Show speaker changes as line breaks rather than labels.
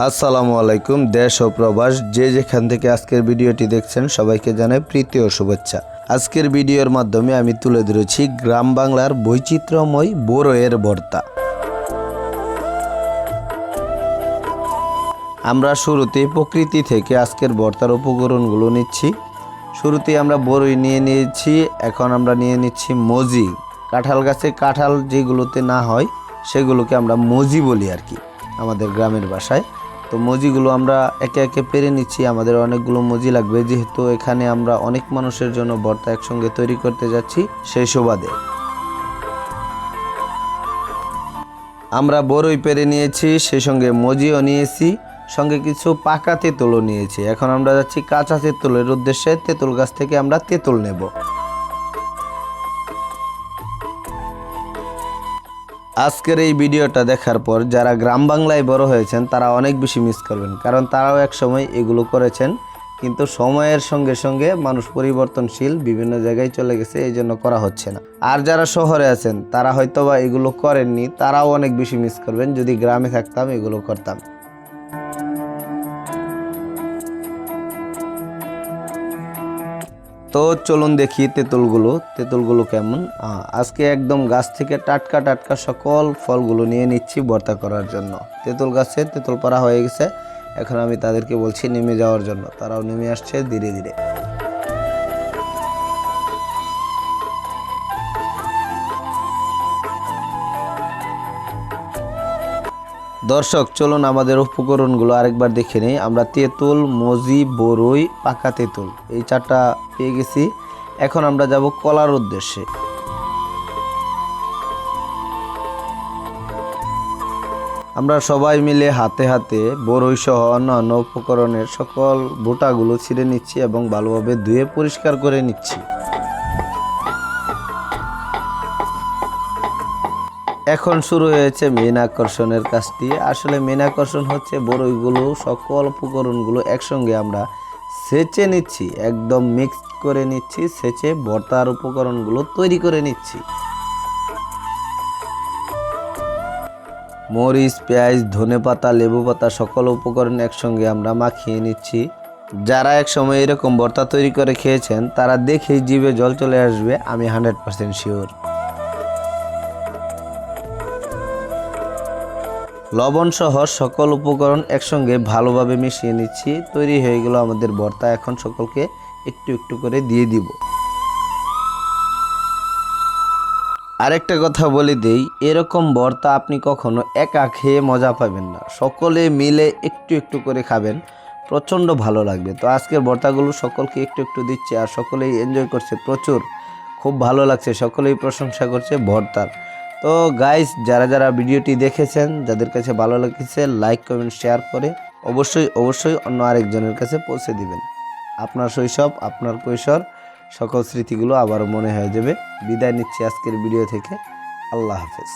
আসসালামু আলাইকুম। দেশ ও প্রবাস যে যেখান থেকে আজকের ভিডিওটি দেখছেন সবাইকে জানাই প্রীতি ও শুভেচ্ছা। আজকের ভিডিওর মাধ্যমে আমি তুলে ধরেছি গ্রাম বাংলার বৈচিত্র্যময় বড়ইয়ের ভর্তা। আমরা শুরুতে প্রকৃতি থেকে আজকের ভর্তার উপকরণগুলো নিচ্ছি। শুরুতেই আমরা বড়ই নিয়ে নিয়েছি, এখন আমরা নিয়ে নিচ্ছি মজি। কাঁঠাল গাছে কাঁঠাল যেগুলোতে না হয় সেগুলোকে আমরা মজি বলি আর কি আমাদের গ্রামের ভাষায়। তো মজিগুলো আমরা একে একে পেরে নিচ্ছি। আমাদের অনেকগুলো মজি লাগবে, যেহেতু এখানে আমরা অনেক মানুষের জন্য ভর্তা একসঙ্গে তৈরি করতে যাচ্ছি, সেই সুবাদে আমরা বড়ই পেরে নিয়েছি, সেই সঙ্গে মজিও নিয়েছি, সঙ্গে কিছু পাকা তেঁতুলও নিয়েছি। এখন আমরা যাচ্ছি কাঁচা তেঁতুলের উদ্দেশ্যে। তেঁতুল গাছ থেকে আমরা তেঁতুল নেব। আজকের এই ভিডিওটা দেখার পর যারা গ্রাম বাংলায় বড় হয়েছেন তারা অনেক বেশি মিস করবেন, কারণ তারাও এক সময় এগুলো করেছেন, কিন্তু সময়ের সঙ্গে সঙ্গে মানুষ পরিবর্তনশীল, বিভিন্ন জায়গায় চলে গেছে, এই জন্য করা হচ্ছে না। আর যারা শহরে আছেন তারা হয়তোবা এগুলো করেননি, তারাও অনেক বেশি মিস করবেন। যদি গ্রামে থাকতাম এগুলো করতাম। তো চলুন দেখি তেঁতুলগুলো কেমন। আজকে একদম গাছ থেকে টাটকা টাটকা সকল ফলগুলো নিয়ে নিচ্ছি ভর্তা করার জন্য। তেঁতুল গাছে তেঁতুল পাড়া হয়ে গেছে, এখন আমি তাদেরকে বলছি নেমে যাওয়ার জন্য। তারাও নেমে আসছে ধীরে ধীরে। দর্শক চলুন আমাদের উপকরণগুলো আরেকবার দেখে নেই। আমরা তেঁতুল, মজি, বড়ই, পাকা তেঁতুল এই চারটা পেয়ে গেছি। এখন আমরা যাব কলার উদ্দেশ্যে। আমরা সবাই মিলে হাতে হাতে বড়ই সহ অন্যান্য উপকরণের সকল বোটাগুলো ছিঁড়ে নিচ্ছি এবং ভালোভাবে ধুয়ে পরিষ্কার করে নিচ্ছি। এখন শুরু হয়েছে মেন আকর্ষণের কাজটি। আসলে মেন আকর্ষণ হচ্ছে বড়ইগুলো, সকল উপকরণগুলো একসঙ্গে আমরা ছেঁচে নিচ্ছি, একদম মিক্স করে নিচ্ছি, ছেঁচে ভর্তার উপকরণগুলো তৈরি করে নিচ্ছি। মরিচ, পেঁয়াজ, ধনেপাতা, লেবু পাতা সকল উপকরণ একসঙ্গে আমরা মাখিয়ে নিচ্ছি। যারা এক সময় এরকম ভর্তা তৈরি করে খেয়েছেন তারা দেখেই জিভে জল চলে আসবে, আমি 100% শিওর। লবণ সহ সকল উপকরণ একসঙ্গে ভালোভাবে মিশিয়ে নিচ্ছি। তৈরি হয়ে গেল আমাদের ভর্তা। এখন সকলকে একটু একটু করে দিয়ে দিব। আরেকটা কথা বলে দেই, এরকম ভর্তা আপনি কখনো একা খেয়ে মজা পাবেন না, সকলে মিলে একটু একটু করে খাবেন, প্রচণ্ড ভালো লাগবে। তো আজকের ভর্তাগুলো সকলকে একটু একটু দিচ্ছে আর সকলেই এনজয় করছে প্রচুর, খুব ভালো লাগছে, সকলেই প্রশংসা করছে ভর্তার। তো গাইস, যারা যারা ভিডিওটি দেখেছেন, যাদের কাছে ভালো লেগেছে লাইক কমেন্ট শেয়ার করে অবশ্যই অন্য আরেকজনের কাছে পৌঁছে দিবেন। আপনার শৈশব, আপনার কৈশোর সকল স্মৃতিগুলো আবারও মনে হয়ে যাবে। বিদায় নিচ্ছি আজকের ভিডিও থেকে। আল্লাহ হাফেজ।